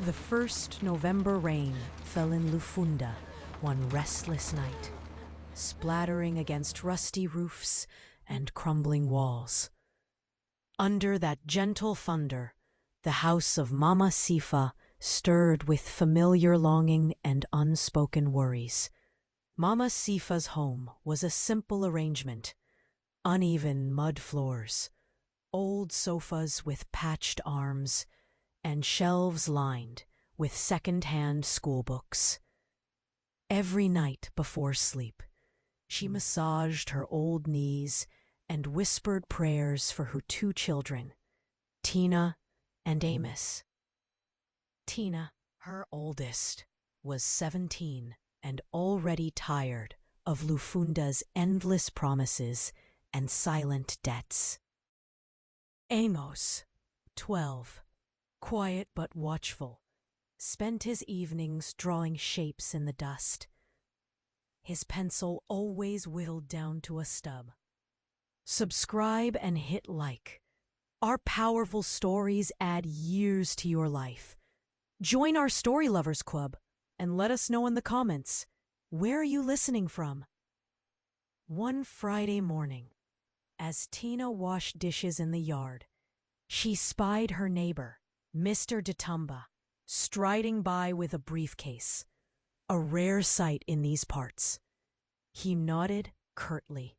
The first November rain fell in Lufunda one restless night, splattering against rusty roofs and crumbling walls. Under that gentle thunder, the house of Mama Sifa stirred with familiar longing and unspoken worries. Mama Sifa's home was a simple arrangement: uneven mud floors, old sofas with patched arms, and shelves lined with second-hand schoolbooks. Every night before sleep, she massaged her old knees and whispered prayers for her two children, Tina and Amos. Tina, her oldest, was 17 and already tired of Lufunda's endless promises and silent debts. Amos, 12, quiet but watchful, spent his evenings drawing shapes in the dust, his pencil always whittled down to a stub. Subscribe and hit like. Our powerful stories add years to your life. Join our Story Lovers Club and let us know in the comments, where are you listening from? One Friday morning, as Tina washed dishes in the yard, she spied her neighbor, Mr. Datumba, striding by with a briefcase, a rare sight in these parts. He nodded curtly,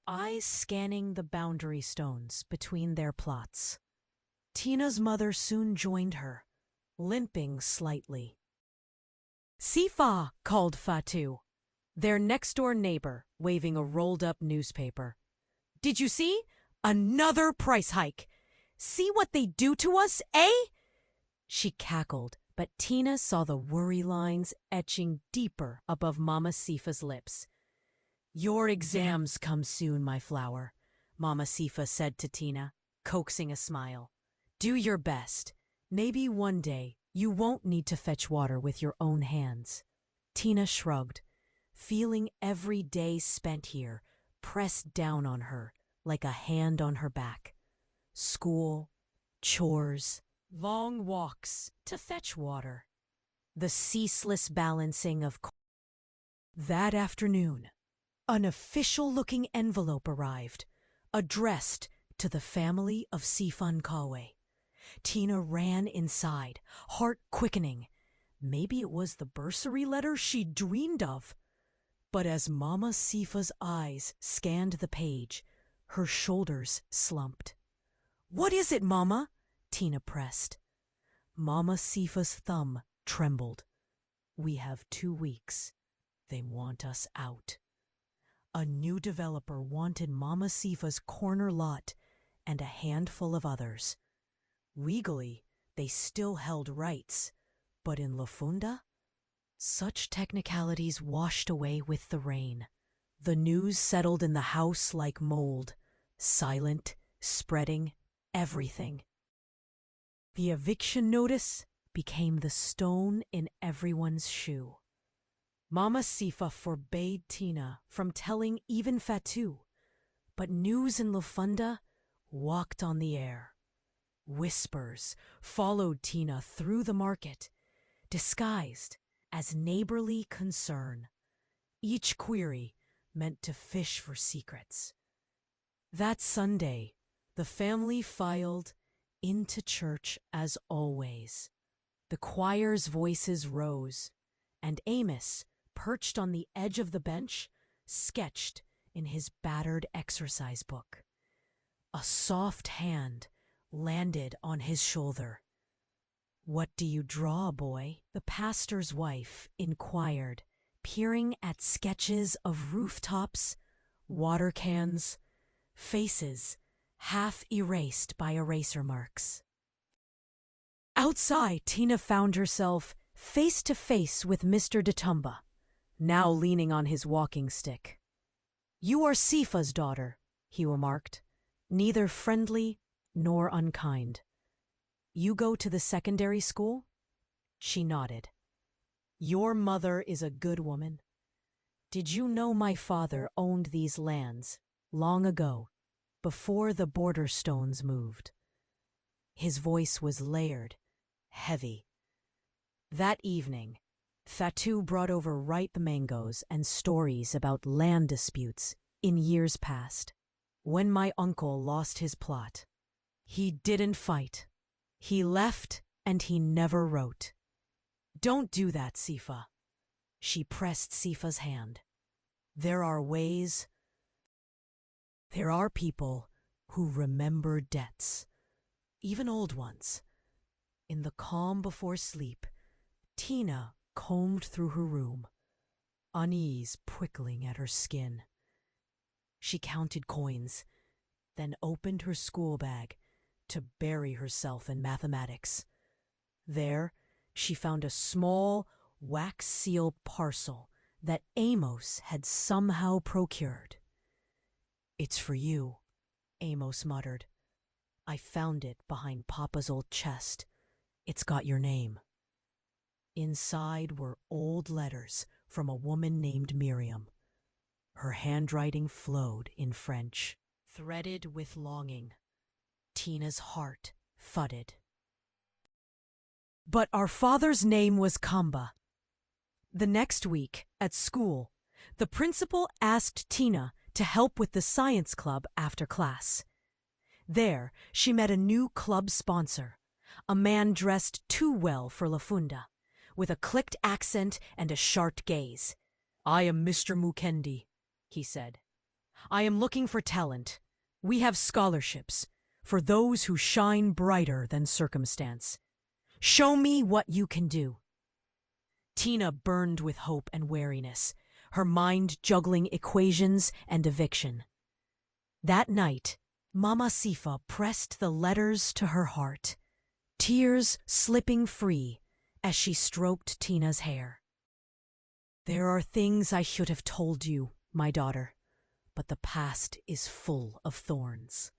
eyes scanning the boundary stones between their plots. Tina's mother soon joined her, limping slightly. "Sifa," called Fatu, their next-door neighbor, waving a rolled-up newspaper. "Did you see? Another price hike! See what they do to us, eh?" She cackled, but Tina saw the worry lines etching deeper above Mama Sifa's lips. "Your exams come soon, my flower," Mama Sifa said to Tina, coaxing a smile. "Do your best. Maybe one day you won't need to fetch water with your own hands." Tina shrugged, feeling every day spent here pressed down on her like a hand on her back. School, chores, long walks to fetch water. The ceaseless balancing of... That afternoon, an official-looking envelope arrived, addressed to the family of Sifan Kawe. Tina ran inside, heart quickening. Maybe it was the bursary letter she dreamed of. But as Mama Sifa's eyes scanned the page, her shoulders slumped. "What is it, Mama?" Tina pressed. Mama Sifa's thumb trembled. "We have 2 weeks. They want us out." A new developer wanted Mama Sifa's corner lot and a handful of others. Legally, they still held rights, but in Lufunda, such technicalities washed away with the rain. The news settled in the house like mold, silent, spreading, everything. The eviction notice became the stone in everyone's shoe. Mama Sifa forbade Tina from telling even Fatu, but news in Lufunda walked on the air. Whispers followed Tina through the market, disguised as neighborly concern. Each query meant to fish for secrets. That Sunday, the family filed into church as always. The choir's voices rose, and Amos, perched on the edge of the bench, sketched in his battered exercise book. A soft hand landed on his shoulder. "What do you draw, boy?" the pastor's wife inquired, peering at sketches of rooftops, water cans, faces half erased by eraser marks. Outside, Tina found herself face to face with Mr. Datumba, now leaning on his walking stick. "You are Sifa's daughter," he remarked, neither friendly nor unkind. "You go to the secondary school?" She nodded. "Your mother is a good woman. Did you know my father owned these lands long ago, before the border stones moved?" His voice was layered, heavy. That evening, Fatu brought over ripe mangoes and stories about land disputes in years past. When my uncle lost his plot, he didn't fight. He left and he never wrote. Don't do that, Sifa. She pressed Sifa's hand. There are ways. There are people who remember debts, even old ones. In the calm before sleep, Tina combed through her room, unease prickling at her skin. She counted coins, then opened her school bag to bury herself in mathematics. There, she found a small wax seal parcel that Amos had somehow procured. "It's for you," Amos muttered. "I found it behind Papa's old chest. It's got your name." Inside were old letters from a woman named Miriam. Her handwriting flowed in French, threaded with longing. Tina's heart thudded. But our father's name was Kamba. The next week, at school, the principal asked Tina to help with the science club after class. There, she met a new club sponsor, a man dressed too well for Lufunda, with a clicked accent and a sharp gaze. "I am Mr. Mukendi," he said. "I am looking for talent. We have scholarships for those who shine brighter than circumstance. Show me what you can do." Tina burned with hope and wariness, her mind juggling equations and eviction. That night, Mama Sifa pressed the letters to her heart, tears slipping free as she stroked Tina's hair. "There are things I should have told you, my daughter, but the past is full of thorns."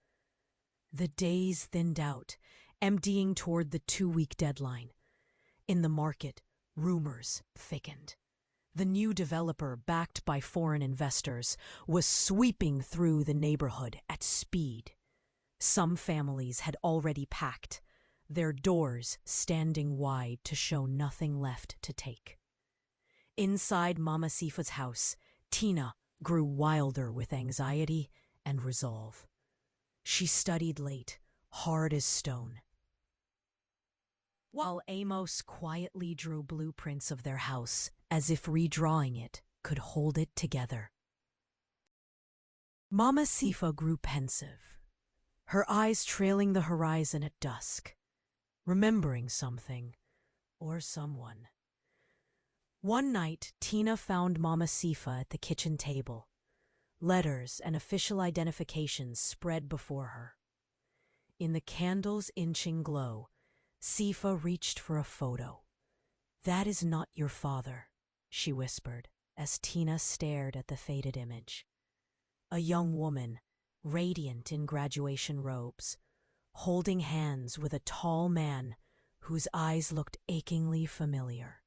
The days thinned out, emptying toward the 2-week deadline. In the market, rumors thickened. The new developer, backed by foreign investors, was sweeping through the neighborhood at speed. Some families had already packed, their doors standing wide to show nothing left to take. Inside Mama Sifa's house, Tina grew wilder with anxiety and resolve. She studied late, hard as stone, while Amos quietly drew blueprints of their house as if redrawing it could hold it together. Mama Sifa grew pensive, her eyes trailing the horizon at dusk, remembering something or someone. One night, Tina found Mama Sifa at the kitchen table, letters and official identifications spread before her. In the candle's inching glow, Sifa reached for a photo. "That is not your father," she whispered as Tina stared at the faded image. A young woman, radiant in graduation robes, holding hands with a tall man whose eyes looked achingly familiar.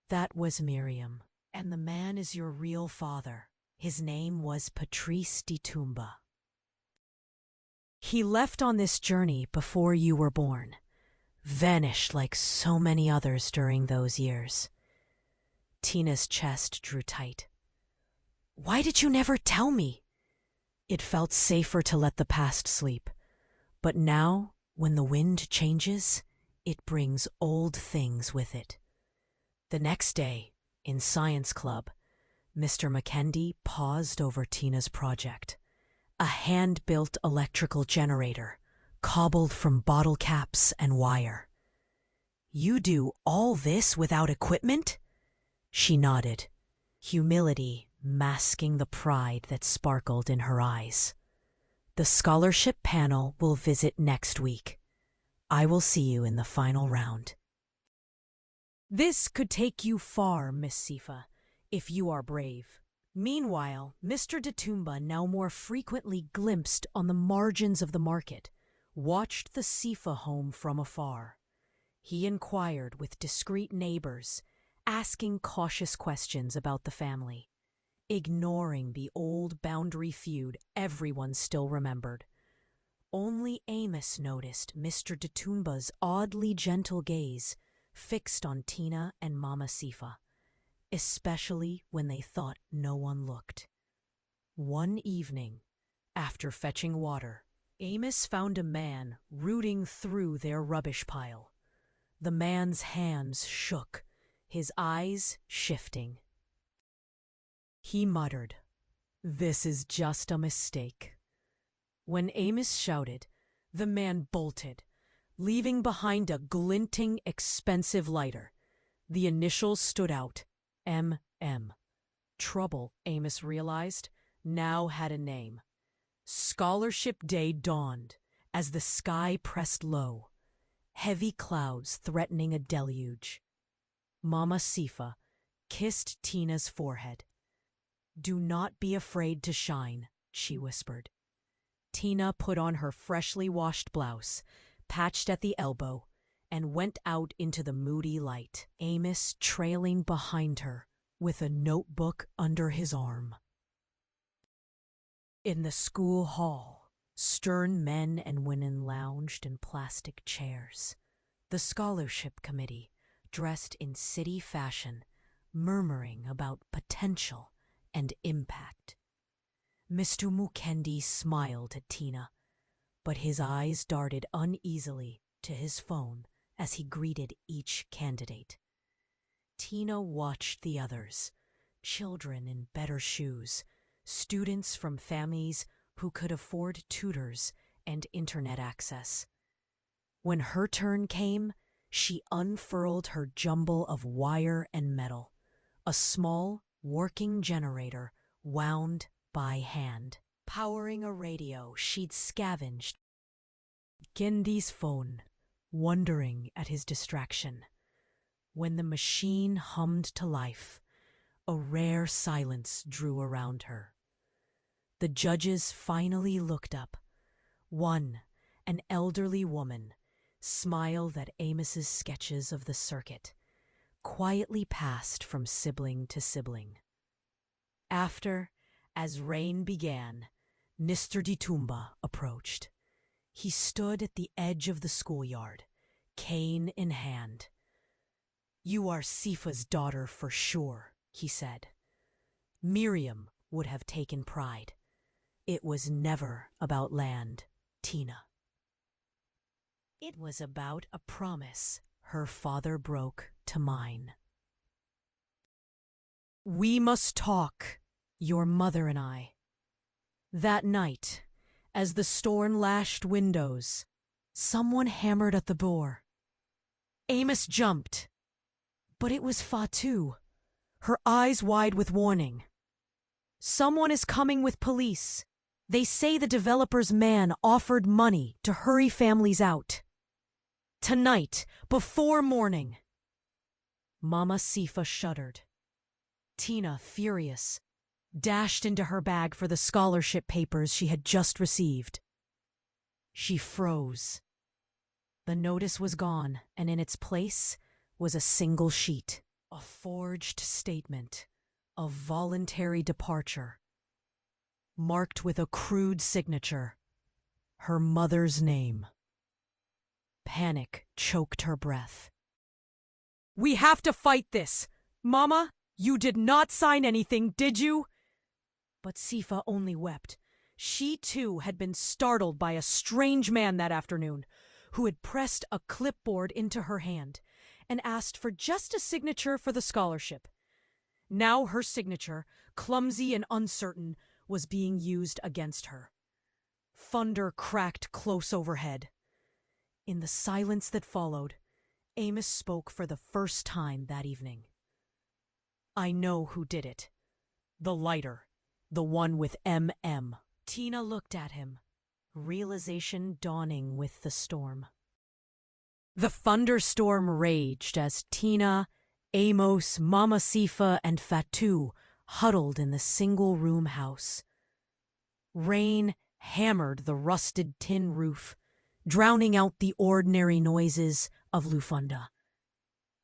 "That was Miriam, and the man is your real father. His name was Patrice Ditumba. He left on this journey before you were born, vanished like so many others during those years." Tina's chest drew tight. "Why did you never tell me?" It felt safer to let the past sleep. But now, when the wind changes, it brings old things with it. The next day, in science club, Mr. Mackendy paused over Tina's project. A hand-built electrical generator, cobbled from bottle caps and wire. "You do all this without equipment?" She nodded, humility masking the pride that sparkled in her eyes. "The scholarship panel will visit next week. I will see you in the final round." This could take you far, Miss Sifa, if you are brave. Meanwhile, Mr. Ditumba, now more frequently glimpsed on the margins of the market, watched the Sifa home from afar. He inquired with discreet neighbors, asking cautious questions about the family, ignoring the old boundary feud everyone still remembered. Only Amos noticed Mr. Datumba's oddly gentle gaze fixed on Tina and Mama Sifa, especially when they thought no one looked. One evening, after fetching water, Amos found a man rooting through their rubbish pile. The man's hands shook, his eyes shifting. He muttered, "This is just a mistake." When Amos shouted, the man bolted, leaving behind a glinting, expensive lighter. The initials stood out, M.M. Trouble, Amos realized, now had a name. Scholarship Day dawned as the sky pressed low, heavy clouds threatening a deluge. Mama Sifa kissed Tina's forehead. "Do not be afraid to shine," she whispered. Tina put on her freshly washed blouse, patched at the elbow, and went out into the moody light, Amos trailing behind her with a notebook under his arm. In the school hall, stern men and women lounged in plastic chairs. The scholarship committee, dressed in city fashion, murmuring about potential and impact. Mr. Mukendi smiled at Tina, but his eyes darted uneasily to his phone as he greeted each candidate. Tina watched the others, children in better shoes, students from families who could afford tutors and internet access. When her turn came, she unfurled her jumble of wire and metal, a small, working generator wound by hand, powering a radio she'd scavenged. Gendi's phone, wondering at his distraction. When the machine hummed to life, a rare silence drew around her. The judges finally looked up. One, an elderly woman, smiled at Amos's sketches of the circuit, quietly passed from sibling to sibling. After, as rain began, Mr. Datumba approached. He stood at the edge of the schoolyard, cane in hand. "You are Sifa's daughter for sure," he said. Miriam would have taken pride. It was never about land, Tina. It was about a promise her father broke to mine. "We must talk, your mother and I." That night, as the storm lashed windows, someone hammered at the door. Amos jumped, but it was Fatu, her eyes wide with warning. "Someone is coming with police. They say the developer's man offered money to hurry families out. Tonight, before morning." Mama Sifa shuddered. Tina, furious, dashed into her bag for the scholarship papers she had just received. She froze. The notice was gone, and in its place was a single sheet, a forged statement of voluntary departure, marked with a crude signature, her mother's name. Panic choked her breath. "We have to fight this! Mama, you did not sign anything, did you?" But Sifa only wept. She too had been startled by a strange man that afternoon, who had pressed a clipboard into her hand and asked for just a signature for the scholarship. Now her signature, clumsy and uncertain, was being used against her. Thunder cracked close overhead. In the silence that followed, Amos spoke for the first time that evening. "I know who did it. The lighter. The one with M.M. Tina looked at him, realization dawning with the storm. The thunderstorm raged as Tina, Amos, Mama Sifa, and Fatu huddled in the single-room house. Rain hammered the rusted tin roof, drowning out the ordinary noises of Lufunda.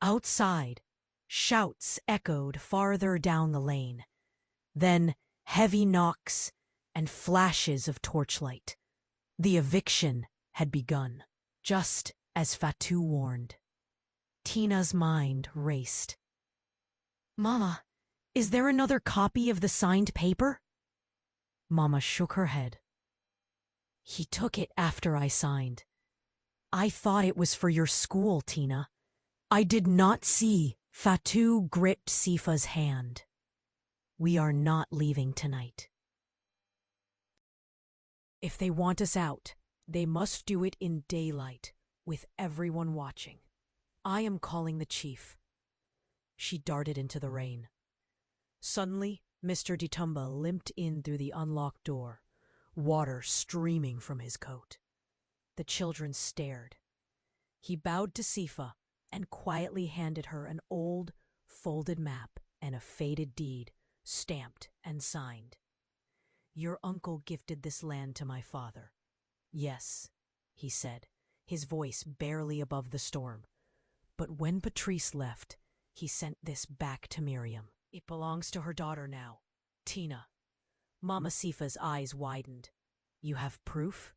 Outside, shouts echoed farther down the lane. Then heavy knocks and flashes of torchlight. The eviction had begun, just as Fatu warned. Tina's mind raced. "Mama, is there another copy of the signed paper?" Mama shook her head. "He took it after I signed. I thought it was for your school, Tina. I did not see." Fatu gripped Sifa's hand. "We are not leaving tonight. If they want us out, they must do it in daylight, with everyone watching. I am calling the chief." She darted into the rain. Suddenly, Mr. Ditumba limped in through the unlocked door, water streaming from his coat. The children stared. He bowed to Sifa and quietly handed her an old, folded map and a faded deed, stamped and signed. "Your uncle gifted this land to my father." "Yes," he said, his voice barely above the storm. "But when Patrice left, he sent this back to Miriam. It belongs to her daughter now, Tina." Mama Sifa's eyes widened. "You have proof?"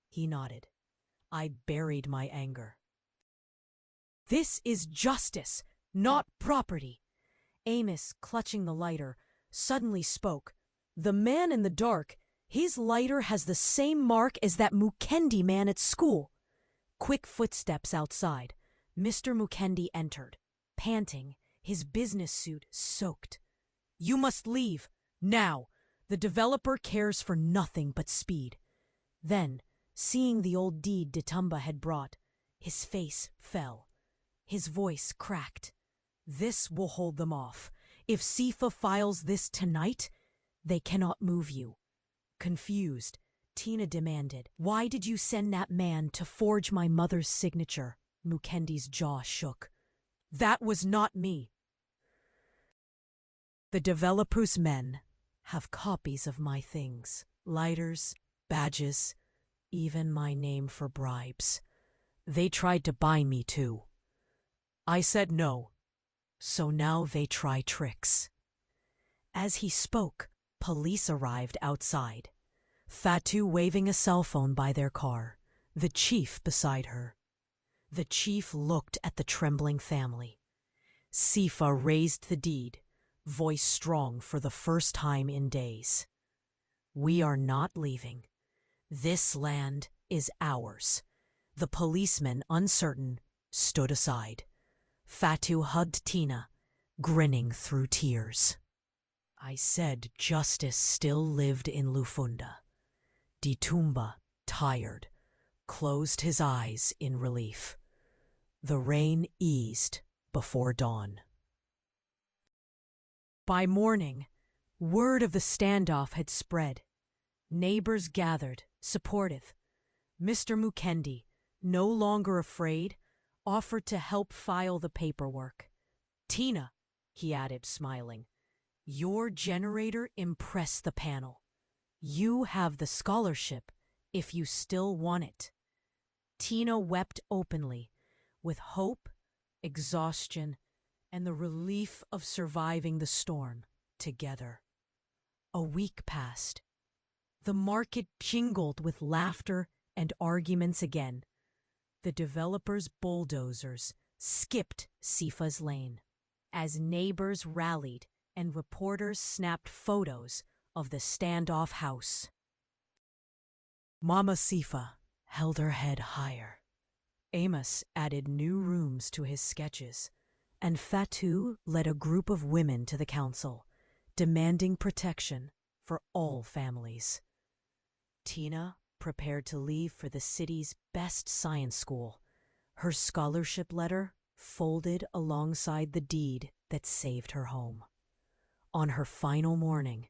He nodded. "I buried my anger." "This is justice, not property." Amos, clutching the lighter, suddenly spoke. "The man in the dark, his lighter has the same mark as that Mukendi man at school." Quick footsteps outside. Mr. Mukendi entered, panting, his business suit soaked. "You must leave, now. The developer cares for nothing but speed." Then, seeing the old deed Ditumba had brought, his face fell. His voice cracked. "This will hold them off. If Sifa files this tonight, they cannot move you." Confused, Tina demanded, "Why did you send that man to forge my mother's signature?" Mukendi's jaw shook. "That was not me." "The developer's men have copies of my things, lighters, badges, even my name for bribes. They tried to buy me too. I said no, so now they try tricks." As he spoke, police arrived outside. Fatu waving a cell phone by their car, the chief beside her. The chief looked at the trembling family. Sifa raised the deed, voice strong for the first time in days. "We are not leaving. This land is ours." The policeman, uncertain, stood aside. Fatu hugged Tina, grinning through tears. "I said justice still lived in Lufunda." Ditumba, tired, closed his eyes in relief. The rain eased before dawn. By morning, word of the standoff had spread. Neighbors gathered, supportive. Mr. Mukendi, no longer afraid, offered to help file the paperwork. "Tina," he added, smiling, "your generator impressed the panel. You have the scholarship if you still want it." Tina wept openly, with hope, exhaustion, and the relief of surviving the storm together. A week passed. The market jingled with laughter and arguments again. The developers' bulldozers skipped Sifa's lane as neighbors rallied and reporters snapped photos of the standoff house. Mama Sifa held her head higher. Amos added new rooms to his sketches, and Fatu led a group of women to the council, demanding protection for all families. Tina prepared to leave for the city's best science school, her scholarship letter folded alongside the deed that saved her home. On her final morning,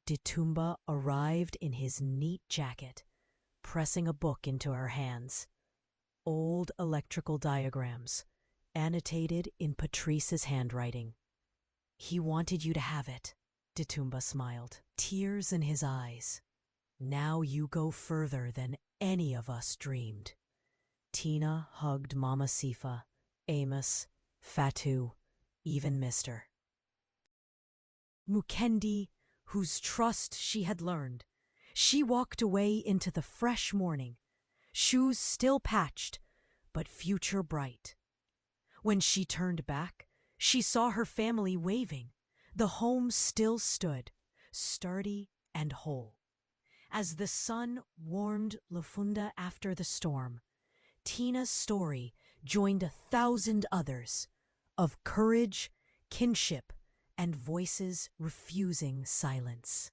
Ditumba arrived in his neat jacket, pressing a book into her hands. Old electrical diagrams, annotated in Patrice's handwriting. "He wanted you to have it," Ditumba smiled, tears in his eyes. "Now you go further than any of us dreamed." Tina hugged Mama Sifa, Amos, Fatu, even Mr. Mukendi, whose trust she had learned, She walked away into the fresh morning, shoes still patched, but future bright. When she turned back, she saw her family waving. The home still stood, sturdy and whole. As the sun warmed Lufunda after the storm, Tina's story joined 1,000 others of courage, kinship, and voices refusing silence.